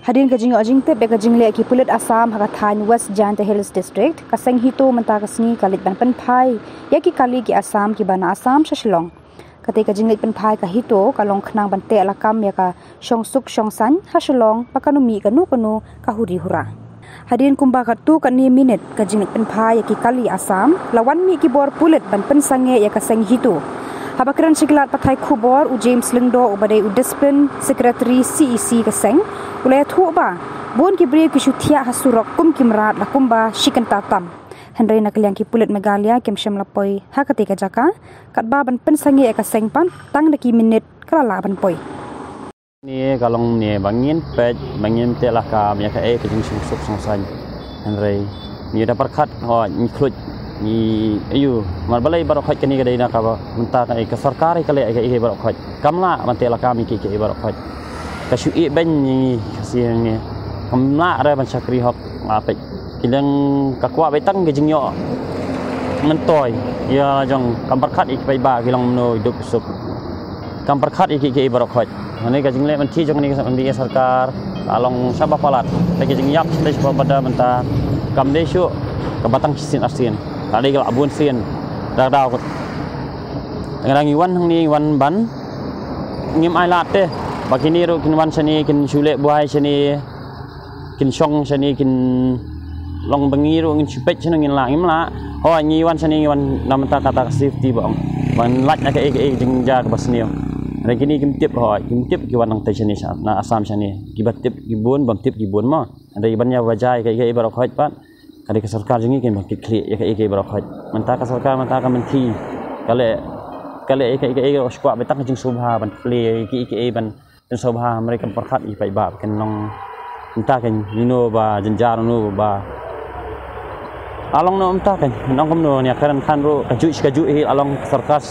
Hadirin kajing ajing tep kajing le ki pulit Assam Hagathan West Janta Hills District kaseng hito menta kasni kalit ban penpai ya ki kali ki Assam ki bana Assam shaslong kate kajing le penpai ka hito kalong khnang bante alakam ya ka shongsuk shongsan haslong pakanumi kanu ka huri hura. Hadirin kumba ka tu ka ni minute kajing le penpai ya ki kali Assam lawan mi ki bor pulit ban pensange ya kaseng hito. Habakran Siglat Patai Kubor u James Lingdo u badai u Discipline Secretary CEC kaseng ulaya thu ba bon ki bre ki shuthia hasurok kum kimrat la kumba shikanta tam Henry nakaliang ki pulit Megalia kemshem lapoi hakati ka jaka katba ban pensange ka seng pan tang daki minute kala ban poi ni kalong ni bangin pej bangin te la ka mya ka e ke jing suk song san Henry ni da parkhat ho ni khlut ni ayu mar balai barok khat kani ka dai na ka ba munta ka e ka sarkar ka le ka e barok khat kamla man te la ka mi ki ke barok khat ka shu e ben ni siang ni kamla ra ban chakri hok apek kilang ka kwa bai tang ke jing yo man toy ya jong kam parkhat ik bai ba kilang no duk sup kam parkhat ik ke barok khat ani ka jing le man thi jong ni ka di sarkar along sabah palat ta ke jing yap le sebab pada menta kam de shu ka batang sin asin ada kalau abun sin dah ngarang iwan hang ni iwan ban ngim ai lat te bakini ro kin wan sani kin chule buai sani kin song sani kin long bengi ro ngin chupet sani ngin la ngim la ho ni wan sani wan namta kata safety bang ban lat na ke jingja ke basnio re kini kim tip ho kim tip ki wan nang te sani na Assam sani ki bat tip ki bun bam tip ki bun ma ada ibannya wajai ke barok hot pat kali ke sarkar jengi ke bakit kli ya ke barok hot menta ka sarkar menta ka menti kale ke skwa betak jing subha ban kli ke ban den subha mereka perkhat i pai ba ken nong menta kan nino ba jenjar no ba along no menta kan nong komno ni akaran kan ro kaju along sarkar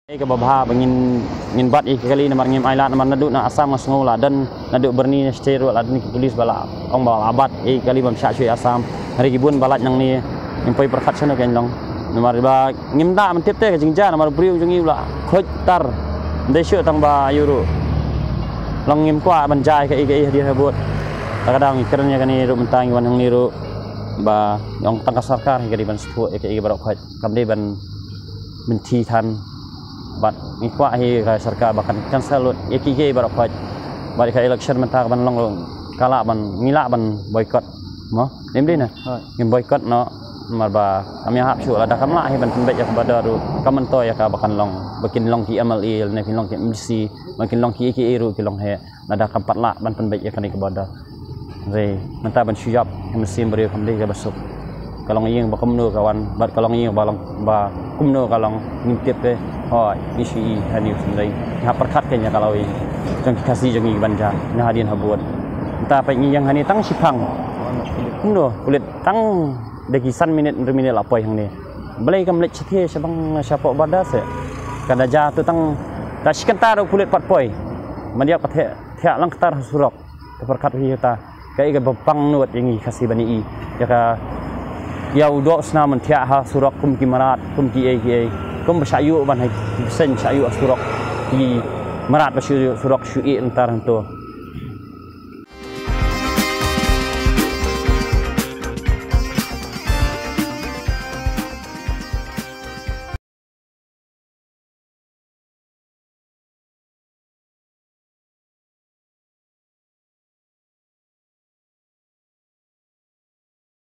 ke babha bangin bat kali namar ngim ailat namar nadu na Assam ngasngola dan nadu berni stero ladni polis bala ong bala abat kali bam sha chui Assam hari kibun balat nang ni impoi perkhat sana kan long namar ba ngim da man tip te ka jingja namar briu jungi ula khoj tar de shu tang ba yuru long ngim kwa ban jai ka dia habut kadang ikranya kan ni ru mentang wan hang ni ru ba yong tang ka sarkar kali ban spu barok khoj kamde ban menti than bat ngikwa hi ka sarkar bakan cancel ekike barok khoj bari ka election menta ban long kala ban ngila ban boycott mo nemdi na ngim boycott no marba kami hap shu ada kamla hi ban pembet ya kepada ru kamen to ya ka bakan long bakin long ki MLE ne kin long ki MC makin long ki ru ki long he ada kampat la ban pembet ya kan kepada re menta ban syap mesin beri kamli ka basuk kalong yeng bakumno kawan bat kalong yeng balong ba kumno kalong ngintip ke hoi isi hani sendai ha perkhat kenya kalau jang kasih jangi banja na hadin habut entah apa yang hani tang sipang kumno kulit tang dekisan minit lapoi hang ni belai kam lek chithie sabang sapok badas kada ja tu tang taskentar kulit patpoi mandia pathe thia lang tar surok perkhat hi ta kai ga bapang nuat yangi kasih bani i ya ka ya udok sna man thia ha surok kum ki marat kum ki kum basayu ban hai sen sayu surok ki marat basayu surok shui entar hantu